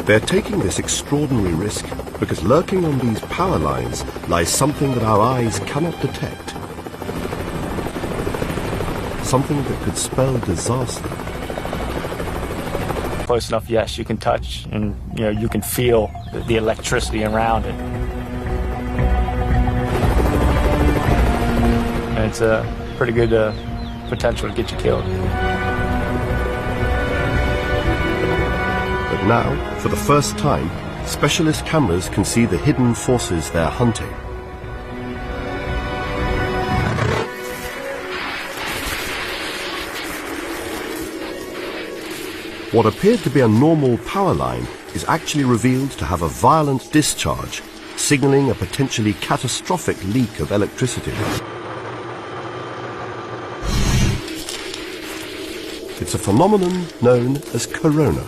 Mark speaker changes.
Speaker 1: They're taking this extraordinary risk because lurking on these power lines lies something that our eyes cannot detect. Something that could spell disaster.
Speaker 2: Close enough, yes, you can touch and you can feel the electricity around it. And it's a pretty good potential to get you killed.
Speaker 1: But now, for the first time, specialist cameras can see the hidden forces they're hunting. What appeared to be a normal power line is actually revealed to have a violent discharge, signaling a potentially catastrophic leak of electricity. It's a phenomenon known as corona.